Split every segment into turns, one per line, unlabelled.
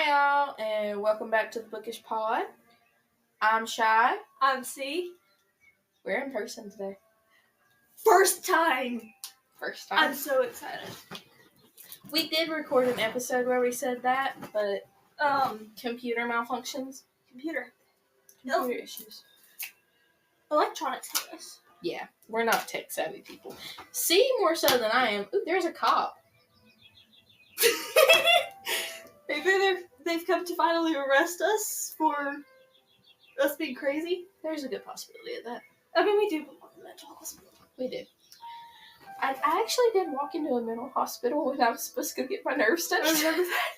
Hi, y'all, and welcome back to the Bookish Pod. I'm Shy.
I'm C.
We're in person today.
First time.
I'm
so excited.
We did record an episode where we said that, but computer malfunctions.
Computer
Issues.
Electronics hit us.
Yeah, we're not tech savvy people. C more so than I am. Ooh, there's a cop.
Maybe they've come to finally arrest us for us being crazy.
There's a good possibility of that.
I mean, we do belong in a mental hospital.
We do. I actually did walk into a mental hospital when I was supposed to go get my nerves touched.
I remember that.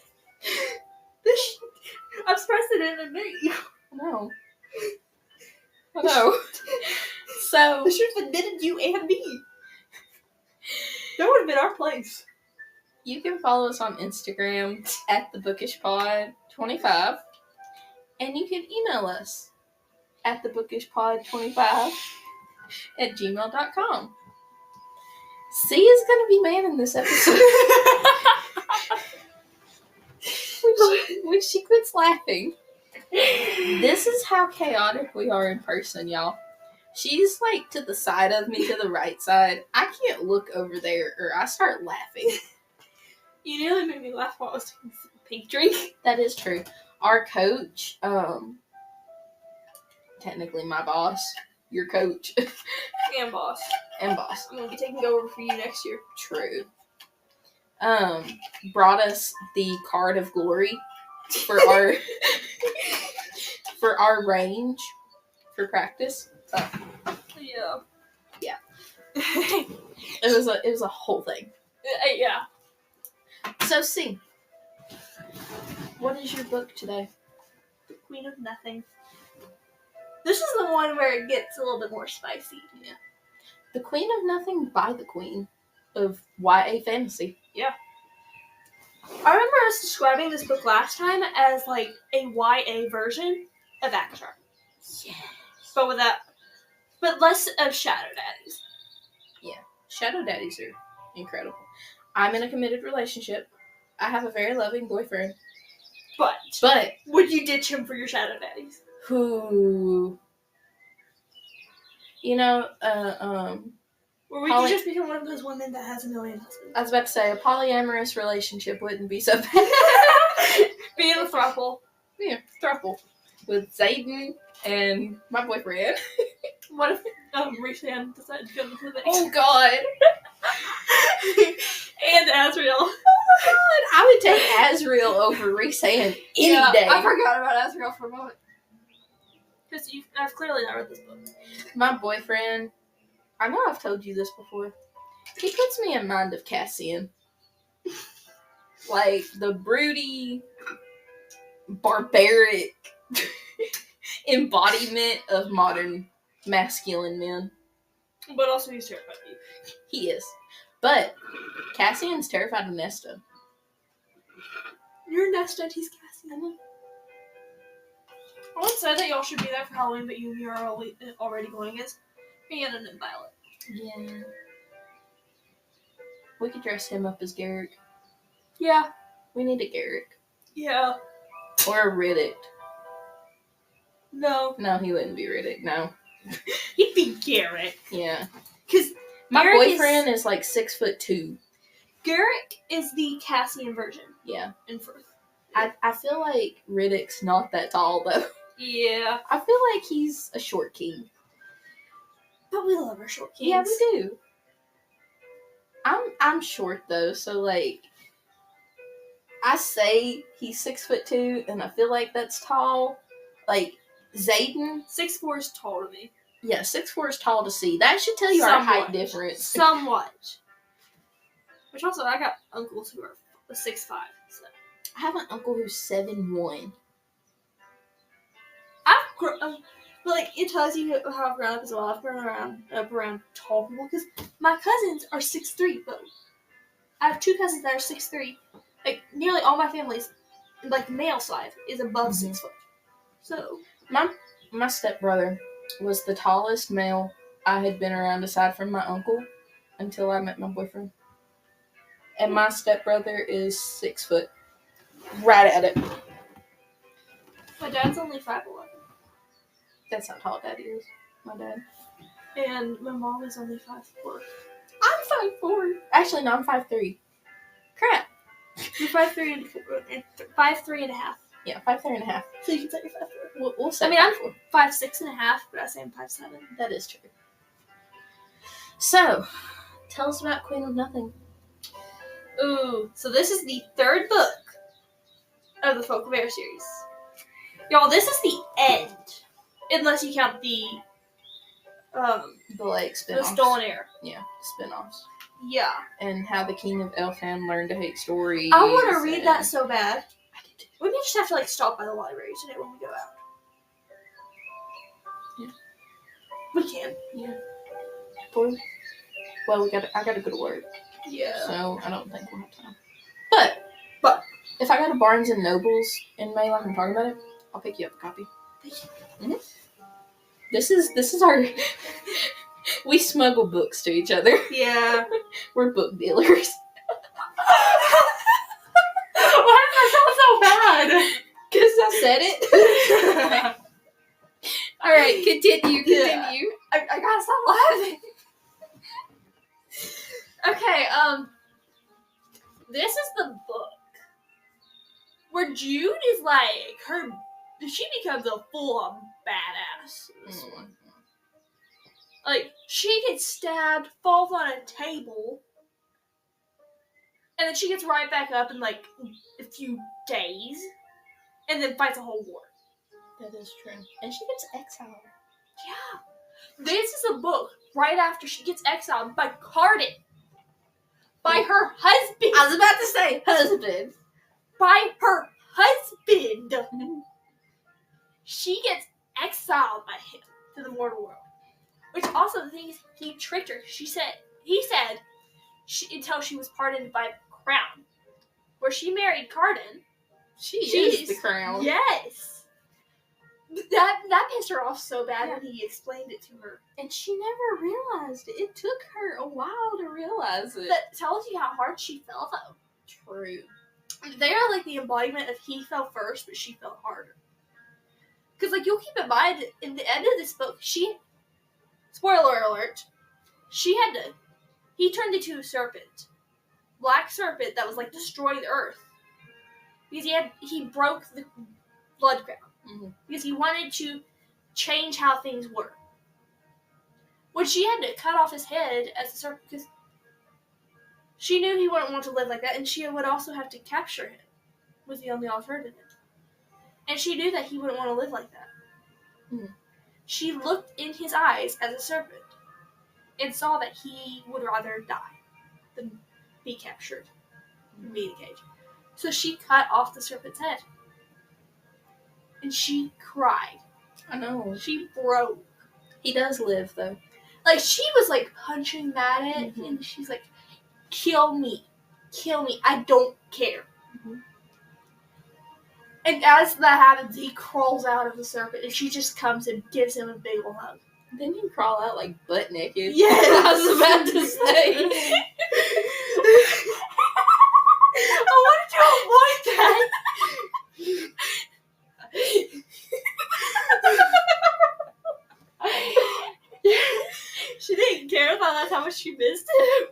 I'm surprised they didn't admit you.
No. I know. So
They should have admitted you and me. That would have been our place.
you can follow us on Instagram at thebookishpod25, and you can email us at thebookishpod25@gmail.com. C is going to be manning this episode. when she quits laughing. This is how chaotic we are in person, y'all. She's like to the side of me, to the right side. I can't look over there or I start laughing.
You nearly made me laugh while I was taking a pink drink.
That is true. Our coach, technically my boss, your coach.
And boss.
And boss.
I'm going to be taking over for you next year.
True. Brought us the card of glory for our for our range for practice. So
Yeah.
it was a whole thing.
Yeah.
So C, what is your book today?
The Queen of Nothing. This is the one where it gets a little bit more spicy.
Yeah. The Queen of Nothing by the Queen of YA fantasy.
Yeah. I remember us describing this book last time as like a YA version of Avatar.
Yes.
But less of Shadow Daddies.
Yeah. Shadow Daddies are incredible. I'm in a committed relationship. I have a very loving boyfriend.
But would you ditch him for your Shadow Daddies?
Who,
Or would you just become one of those women that has a million husbands?
I was about to say, a polyamorous relationship wouldn't be so bad.
Being a throuple.
Yeah, throuple. With Zayden and my boyfriend.
What if Rishan decided to go into the
Oh, God.
And Azriel.
Oh, my God. I would take Azriel over Rishan any day.
I forgot about Azriel for a moment. Because I've clearly not read this book.
My boyfriend, I know I've told you this before, he puts me in mind of Cassian. Like, the broody, barbaric embodiment of modern masculine men.
But also he's terrified of you.
He is. But Cassian's terrified of Nesta.
You're Nesta and he's Cassian. I once said that y'all should be there for Halloween, but you are already going as Rhiannon and Violet.
Yeah. We could dress him up as Garrick.
Yeah.
We need a Garrick.
Yeah.
Or a Riddick.
No.
No, he wouldn't be Riddick, no.
He'd be Garrick.
Yeah.
Because
my boyfriend is like 6'2".
Garrick is the Cassian version.
Yeah.
In Firth.
I feel like Riddick's not that tall, though.
Yeah.
I feel like he's a short king.
But we love our short kings.
Yeah, we do. I'm short, though, so, like, I say he's 6'2", and I feel like that's tall. Like, Zayden.
6'4" is tall to me.
Yeah, 6'4" is tall to see. That should tell you our height difference.
Somewhat. Which also, I got uncles who are 6'5". So.
I have an uncle who's 7'1".
Like, it tells you how I've grown up as well. I've grown up around tall people, because my cousins are 6'3", but I have two cousins that are 6'3". Like, nearly all my family's, like, the male side is above 6 foot. So,
my stepbrother was the tallest male I had been around aside from my uncle until I met my boyfriend. And my stepbrother is 6 foot. Right at it.
My dad's only 5'11".
That's how tall Daddy is. My dad.
And my mom is only 5'4".
I'm 5'4". Actually, no, I'm 5'3". Crap.
You're 5'3" and 5'3" and a half.
Yeah, 5'3" and a half.
So you can say you're 5'4".
We'll say.
I mean, I'm 5'6" and a half, but I say I'm 5'7".
That is true. So, tell us about Queen of Nothing.
Ooh, so this is the 3rd book of the Folk of Air series. Y'all, this is the end, unless you count the
spin-offs.
Stolen Air.
Yeah, spin-offs.
Yeah.
And how the King of Elfham learned to hate stories.
I want to read that so bad.
I do too.
We may just have to stop by the library today when we go out.
Yeah.
We can.
Yeah. Well, I gotta go to work.
Yeah.
So I don't think we'll have time. But if I go to Barnes and Nobles in May, like I'm talking about it, I'll pick you up a copy. Mm-hmm. This is our. We smuggle books to each other.
Yeah.
We're book dealers.
Why does that sound so bad?
Because I said it. All right, continue.
Yeah. I gotta stop laughing. Okay, this is the book where Jude is she becomes a full-on badass in this one. She gets stabbed, falls on a table, and then she gets right back up in, a few days, and then fights a whole war.
That is true. And she gets exiled.
Yeah. This is a book right after she gets exiled by Carden. By her husband.
I was about to say husband.
By her husband. She gets exiled by him to the mortal world. Which also, the thing is, he tricked her. He said until she was pardoned by the crown. Where she married Carden.
She is the crown.
Yes. That pissed her off so bad when he explained it to her.
And she never realized it. It took her a while to realize it.
That tells you how hard she fell, though.
True.
They are the embodiment of he fell first, but she fell harder. Because, you'll keep in mind, in the end of this book, spoiler alert, he turned into a serpent. Black serpent that was, destroying the earth. Because he broke the blood crown.
Mm-hmm.
Because he wanted to change how things were. When she had to cut off his head as a serpent, because she knew he wouldn't want to live like that, and she would also have to capture him, was the only alternative. And she knew that he wouldn't want to live like that.
Mm-hmm.
She looked in his eyes as a serpent, and saw that he would rather die than be captured and be in a cage. So she cut off the serpent's head. And she cried.
I know.
She broke.
He does live, though.
She was, punching at it,
mm-hmm.
and she's like, kill me. Kill me. I don't care.
Mm-hmm.
And as that happens, he crawls out of the serpent, and she just comes and gives him a big ol' hug.
Then you crawl out, butt naked.
Yes!
I was about to say.
I wanted to avoid that. She didn't care about that's how much she missed him.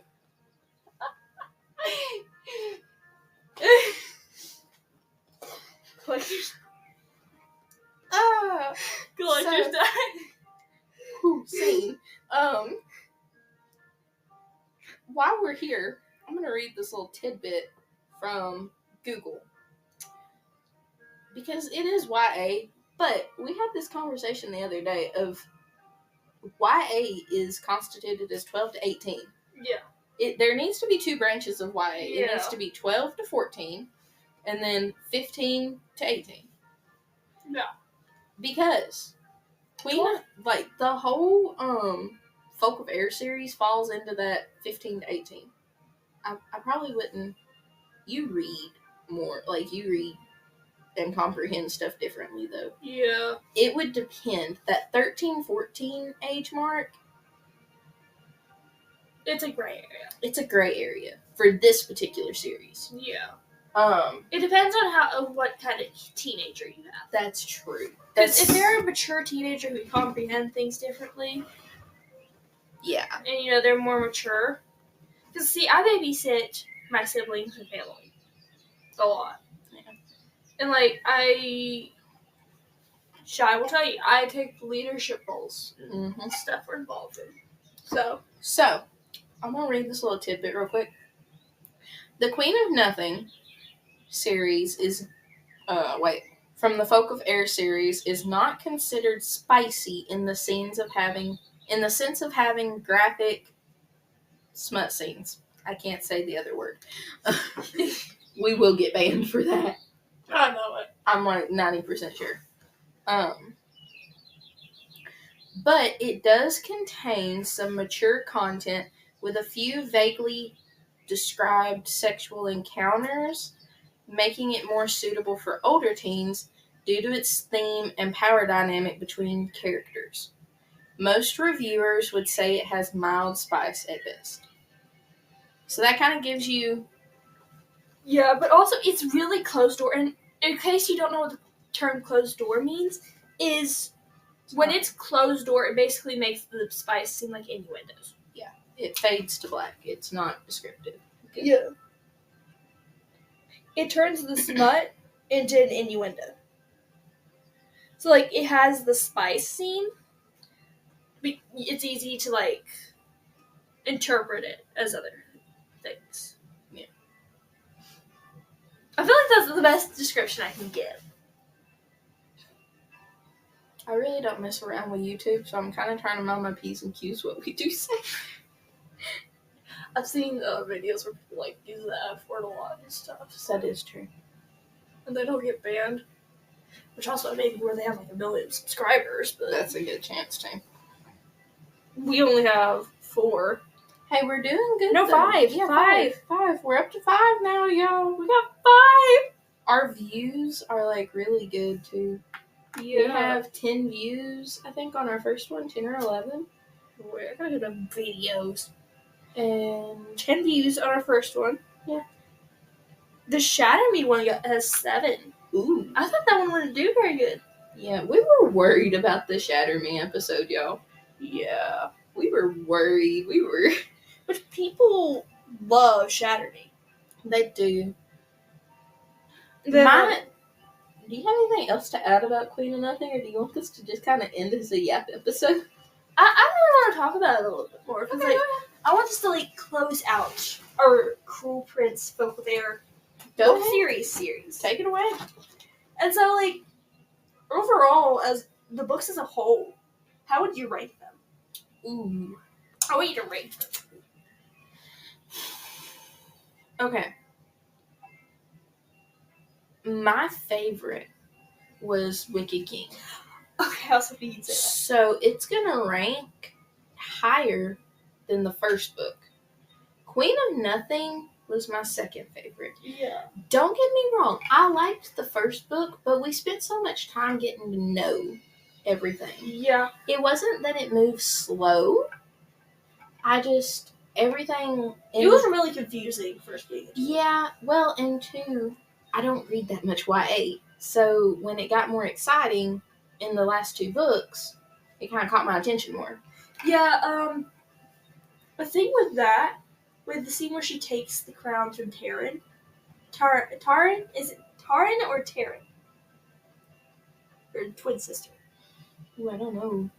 Collector's die.
Scene. While we're here, I'm gonna read this little tidbit from Google. Because it is YA, but we had this conversation the other day of YA is constituted as 12 to 18.
Yeah.
There needs to be 2 branches of YA.
Yeah.
It needs to be 12 to 14, and then 15 to 18.
Yeah.
Because the whole Folk of Air series falls into that 15 to 18. I probably wouldn't. You read more. You read and comprehend stuff differently, though.
Yeah.
It would depend. That 13, 14 age mark.
It's a gray area.
It's a gray area for this particular series.
Yeah. It depends on what kind of teenager you have.
That's true.
Because if they're a mature teenager who comprehend things differently,
yeah,
and they're more mature. Because see, I babysit my siblings and family a lot, and like I will tell you, I take leadership roles and stuff we're involved in.
So I'm gonna read this little tidbit real quick. The Queen of Nothing series is from the Folk of Air series is not considered spicy in the sense of having graphic smut scenes. I can't say the other word. We will get banned for that.
I know it.
I'm like 90% sure. But it does contain some mature content with a few vaguely described sexual encounters, making it more suitable for older teens due to its theme and power dynamic between characters. Most reviewers would say it has mild spice at best. So that kind of gives you...
Yeah, but also it's really closed door. And in case you don't know what the term closed door means, is when it's closed door, it basically makes the spice seem like innuendos.
Yeah, it fades to black. It's not descriptive.
Okay. Yeah. It turns the smut into an innuendo. So, like, it has the spice scene, but it's easy to, like, interpret it as other things.
Yeah.
I feel like that's the best description I can give.
I really don't mess around with YouTube, so I'm kind of trying to mind my P's and Q's what we do say.
I've seen videos where people, like, use the F word a lot and stuff.
That is true.
And they don't get banned. Which also maybe where they have, like, 1 million subscribers, but...
That's a good chance, too.
We only have 4.
Hey, we're doing good.
No, 5.
Yeah, 5. We're up to 5 now, y'all.
We got 5!
Our views are, like, really good, too.
Yeah.
We have 10 views, I think, on our first one, 10 or 11.
Wait, I gotta go to videos.
And
10 views on our first one.
Yeah.
The Shatter Me one has 7.
Ooh.
I thought that one wouldn't do very good.
Yeah, we were worried about the Shatter Me episode, y'all.
Yeah.
We were worried.
But people love Shatter Me.
They do. Do you have anything else to add about Queen of Nothing, or do you want this to just kind of end as a yap episode?
I really want to talk about it a little bit more. Because,
Okay,
I want us to, like, close out our Cruel Prince Folk of Air
book
series.
Take it away.
And so, like, overall, as the books as a whole, how would you rate them?
Ooh.
I want you to rate them.
Okay. My favorite was Wicked King.
Okay, I was hoping you'd say that.
So it's gonna rank higher than the first book. Queen of Nothing was my second favorite.
Yeah.
Don't get me wrong, I liked the first book, but we spent so much time getting to know everything.
Yeah.
It wasn't that it moved slow. Everything...
It was really confusing, first being.
Yeah, well, and 2, I don't read that much YA. So when it got more exciting in the last 2 books, it kind of caught my attention more.
Yeah, the thing with that, with the scene where she takes the crown from Taryn. Taryn? Is it Taryn or Taryn? Her twin sister.
Ooh, I don't know.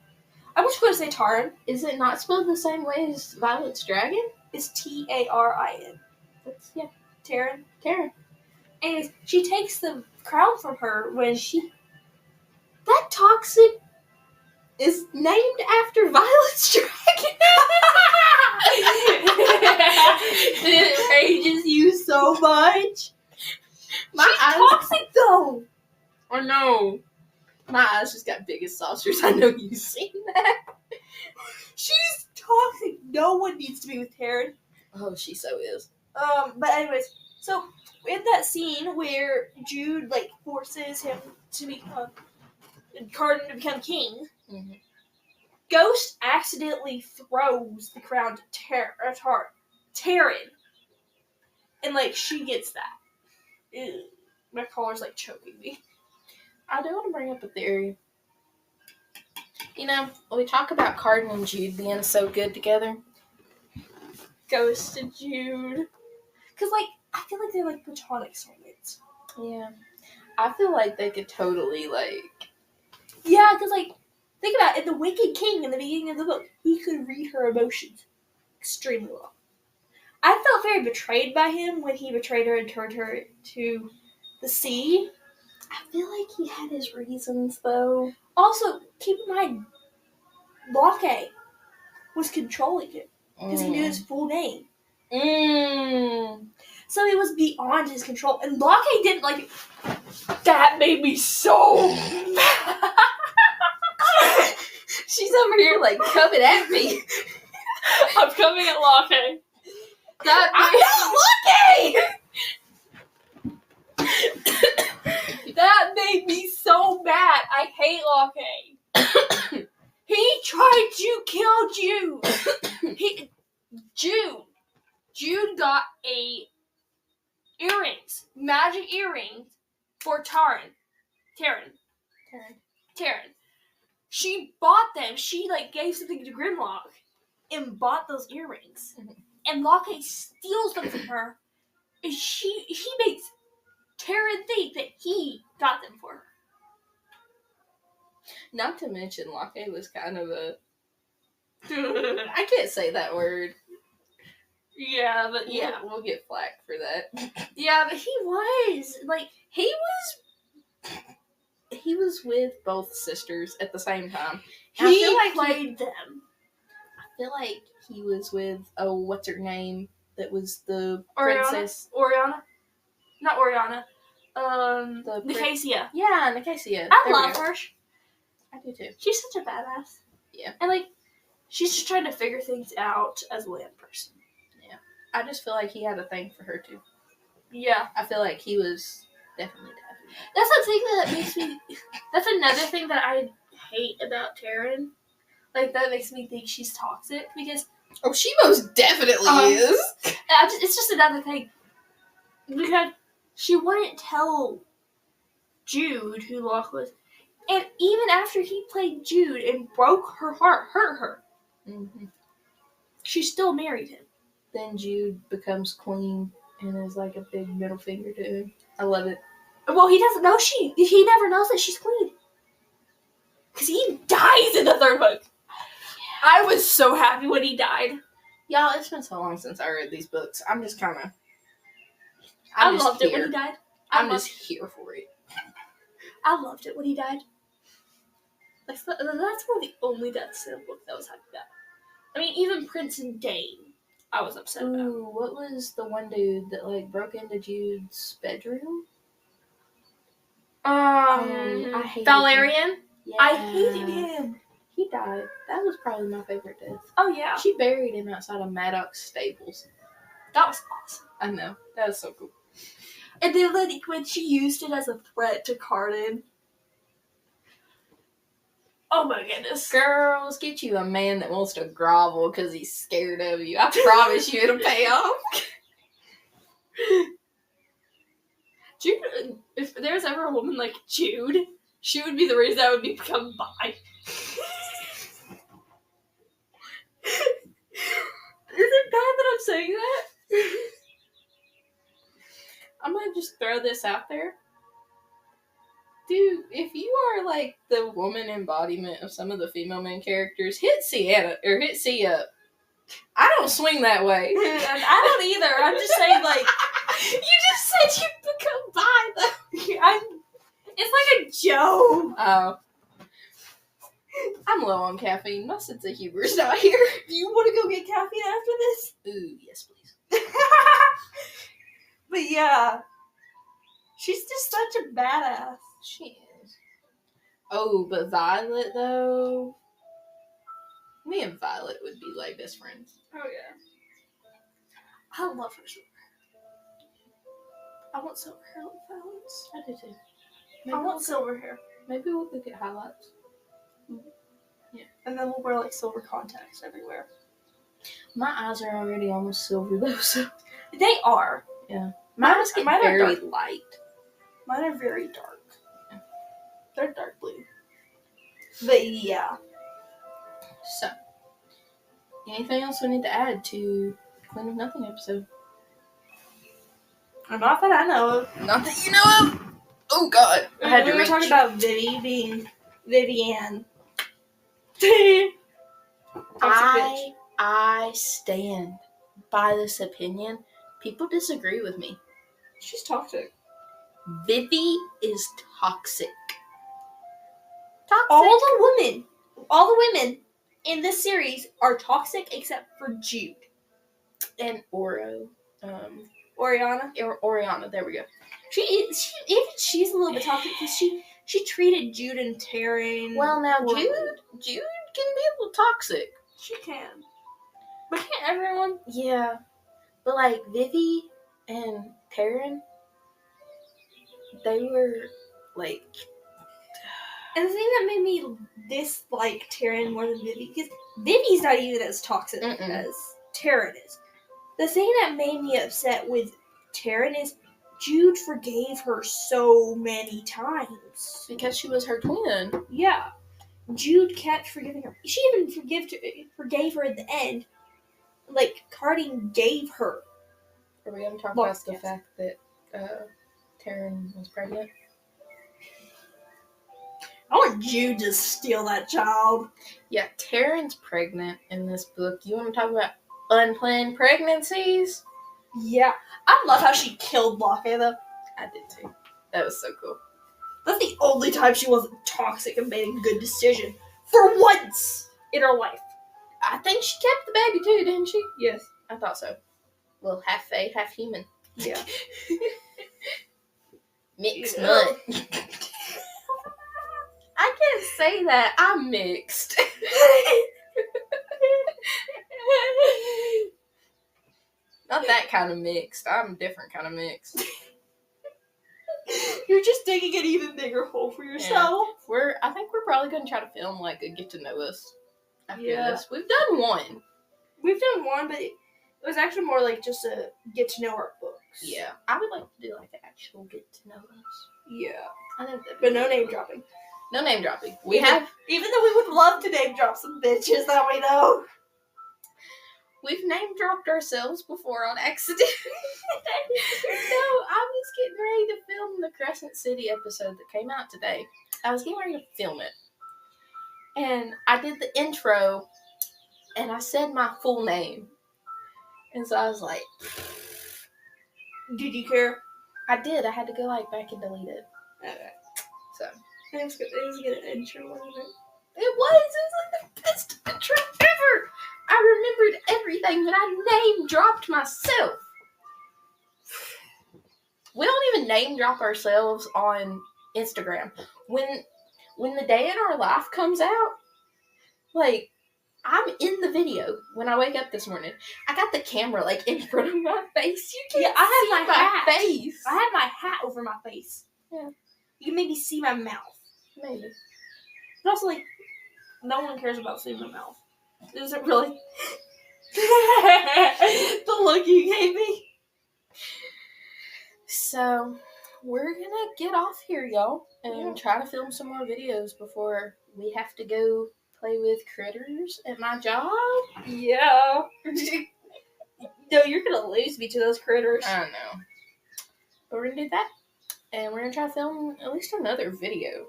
I'm just going to say Taryn.
Is it not spelled the same way as Violet's dragon?
It's Tarin.
That's, yeah.
Taryn.
Taryn.
She takes the crown from her when she...
That toxic is named after Violet's dragon. It enrages you so much.
She's toxic, though.
I know. My eyes just got big as saucers. I know you've seen that.
She's toxic. No one needs to be with Taryn.
Oh, she so is.
But anyways, so in that scene where Jude, like, forces him to become... Carden to become king,
Mm-hmm.
Ghost accidentally throws the crown to Taryn. And, like, she gets that. Ew. My collar's like choking me.
I do want to bring up a theory. You know, we talk about Carden and Jude being so good together.
Ghost and Jude. Because, like, I feel like they're, like, platonic soulmates.
Yeah. I feel like they could totally, like...
Yeah, because, like, think about it. In The Wicked King, in the beginning of the book, he could read her emotions extremely well. I felt very betrayed by him when he betrayed her and turned her to the sea.
I feel like he had his reasons, though.
Also, keep in mind, Locke was controlling him because he knew his full name. So it was beyond his control. And Locke didn't like it. That made me so mad.
She's over here, like, coming at me.
I'm coming at Locke.
I'm not looking!
That made me so mad. I hate Locke. He tried to kill Jude. Jude got magic earrings for Taryn. She bought them. She like gave something to Grimlock and bought those earrings. Mm-hmm. And Locke steals them from her. And he makes Taryn think that he got them for her.
Not to mention, Locke was kind of a... I can't say that word.
Yeah, but yeah.
We'll get flack for that.
Yeah, but he was. Like,
he was with both sisters at the same time.
And he I feel like played them.
I feel like he was with, what's her name? That was the
princess. Oriana? Not Oriana. Nicasia.
Yeah, Nicasia.
I love her.
I do too.
She's such a badass.
Yeah.
And, like, she's just trying to figure things out as a land person.
Yeah. I just feel like he had a thing for her, too.
Yeah.
I feel like he was definitely tapping.
That's the thing that makes me... That's another thing that I hate about Taryn. Like, that makes me think she's toxic, because...
Oh, she most definitely is.
It's just another thing. Because she wouldn't tell Jude who Locke was. And even after he played Jude and broke her heart, hurt her, she still married him.
Then Jude becomes queen and is like a big middle finger to him. I love it.
Well, he doesn't know he never knows that she's queen. Because he dies in the third book. Yeah. I was so happy when he died.
Y'all, it's been so long since I read these books. I'm just kind of...
I loved it when he died.
I'm just here for it.
I loved it when he died. That's one of the only deaths in a book that I was happy about. I mean, even Prince and Dane, I was upset about.
Ooh, what was the one dude that, like, broke into Jude's bedroom?
I hated Valerian? Him.
Yeah.
I hated him.
He died. That was probably my favorite death.
Oh, yeah.
She buried him outside of Maddox's stables.
That was awesome.
I know. That was so cool.
And then, like, when she used it as a threat to Carden. Oh my goodness.
Girls, get you a man that wants to grovel because he's scared of you. I promise you it'll pay off.
Jude, if there's ever a woman like Jude, she would be the reason I would become bi. Is it bad that I'm saying that?
I'm gonna just throw this out there. Dude, if you are like the woman embodiment of some of the female main characters, hit C up. I don't swing that way.
I don't either. I'm just saying, like,
you just said you'd become bi, though.
It's like a joke.
Oh. I'm low on caffeine. My sense of humor's not here.
Do you want to go get caffeine after this?
Ooh, yes, please.
But yeah. She's just such a badass.
She is. Oh, but Violet, though. Me and Violet would be like best friends.
Oh, yeah. I love her so much. I want silver hair like Violet's.
I do too.
I want silver hair.
Maybe we'll go get highlights.
Yeah. And then we'll wear like silver contacts everywhere.
My eyes are already almost silver though, so.
They are.
Yeah. Mine is getting
are
very
dark.
light.
Mine are very dark. They're dark blue. But yeah.
So, anything else we need to add to Queen of Nothing episode?
Not that I know of.
Not that you know of. Oh God, I had to
We were
reach.
talking about Vivi being Vivian.
I stand by this opinion. People disagree with me.
She's toxic.
Vivi is toxic.
All the women in this series are toxic except for Jude
and Oriana. There we go.
She's a little bit toxic because she treated Jude and Taryn.
Well, now
poorly.
Jude can be a little toxic.
She can, but can't everyone?
Yeah, but like Vivi and Taryn, they were like.
And the thing that made me dislike Taryn more than Vivi, because Vivi's not even as toxic as Taryn is. The thing that made me upset with Taryn is Jude forgave her so many times.
Because she was her twin.
Yeah. Jude kept forgiving her. She even forgave her at the end. Like, Carding gave her.
Are we going to talk about the fact that Taryn was pregnant?
I want Jude to steal that child.
Yeah, Taryn's pregnant in this book. You want to talk about unplanned pregnancies?
Yeah. I love how she killed Locke, though.
I did too. That was so cool.
That's the only time she wasn't toxic and made a good decision. For once in her life.
I think she kept the baby too, didn't she?
Yes.
I thought so. Well, half fae, half human.
Yeah.
Mixed nut. I can't say that. I'm mixed. Not that kind of mixed. I'm a different kind of mixed.
You're just digging an even bigger hole for yourself.
Yeah. I think we're probably going to try to film like a get to know us after this. We've done one.
But it was actually more like just a get to know our books.
Yeah. I would like to do like the actual get to know us.
Yeah.
I think that'd be
But no name dropping.
No name dropping.
Even though we would love to name drop some bitches that we know.
We've name dropped ourselves before on accident. No, I was getting ready to film the Crescent City episode that came out today. I was getting ready to film it. And I did the intro, and I said my full name. And so I was like...
Did you care?
I did. I had to go back and delete it.
Okay.
So...
It was a good intro, wasn't it?
It was like the best intro ever. I remembered everything, but I name dropped myself. We don't even name drop ourselves on Instagram. When the day in our life comes out, like, I'm in the video when I wake up this morning. I got the camera in front of my face. You can't
I
see my face.
I had my hat over my face.
Yeah.
You can maybe see my mouth.
Maybe.
But also, no one cares about seeing my mouth. Is it really? The look you gave me.
So, we're gonna get off here, y'all, and try to film some more videos before we have to go play with critters at my job.
Yeah. No, you're gonna lose me to those critters.
I know. But we're gonna do that, and we're gonna try to film at least another video.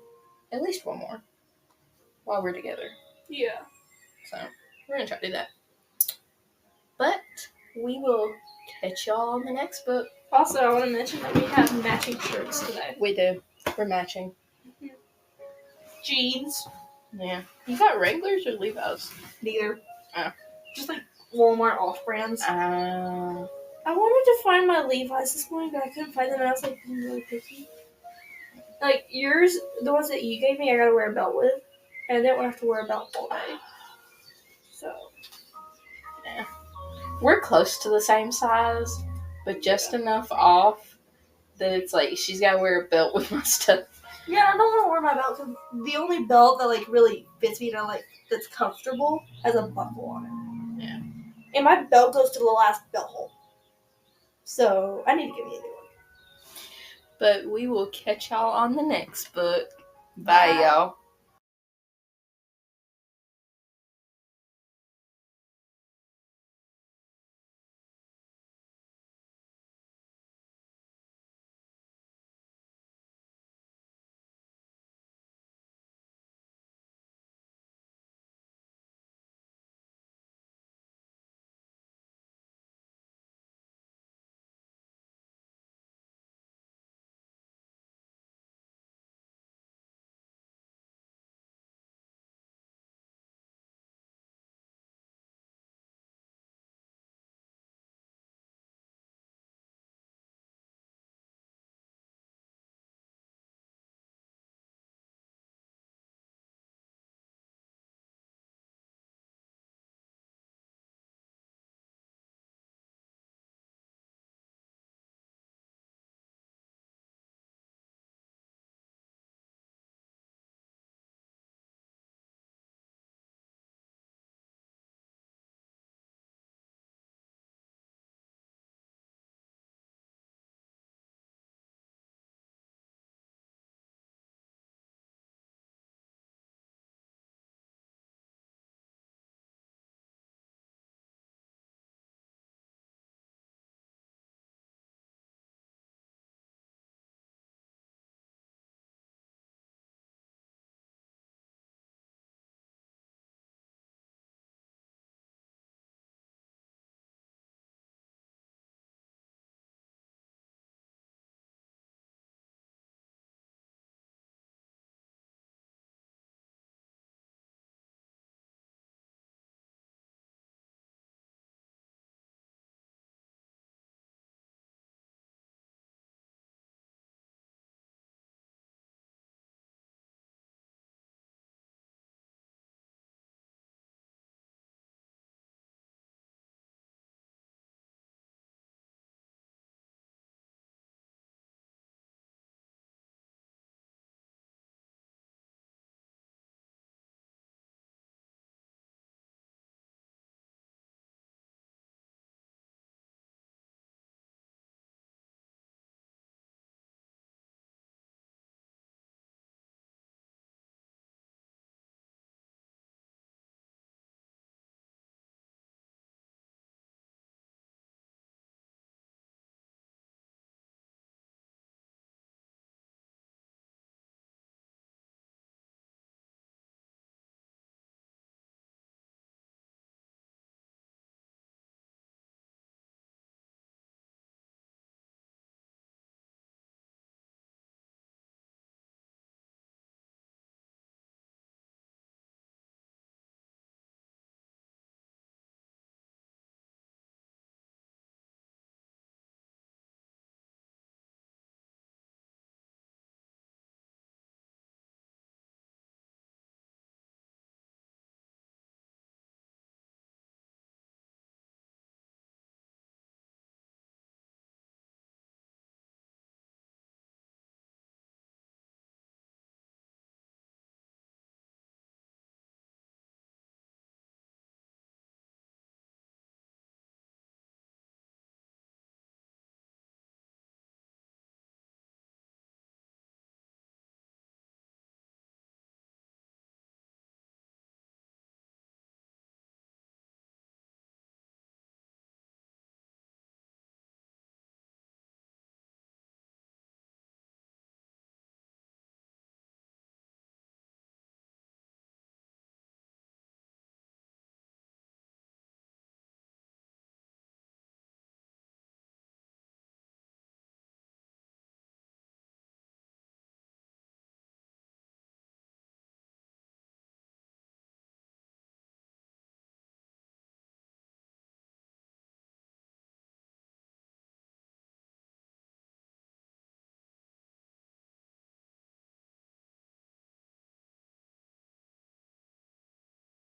At least one more. While we're together.
Yeah.
So, we're gonna try to do that. But, we will catch y'all on the next book.
Also, I want to mention that we have matching shirts today.
We do. We're matching.
Jeans.
Yeah. You got Wranglers or Levi's?
Neither.
Oh.
Just Walmart off-brands. I wanted to find my Levi's this morning, but I couldn't find them, and I was being really picky. Yours, the ones that you gave me, I gotta wear a belt with, and I didn't want to have to wear a belt all day. So.
Yeah. We're close to the same size, but just enough off that it's she's gotta wear a belt with my stuff.
Yeah, I don't want to wear my belt because the only belt that really fits me and that's comfortable has a buckle on it.
Yeah.
And my belt goes to the last belt hole. So I need to get me a new one.
But we will catch y'all on the next book. Bye,
Bye.
y'all.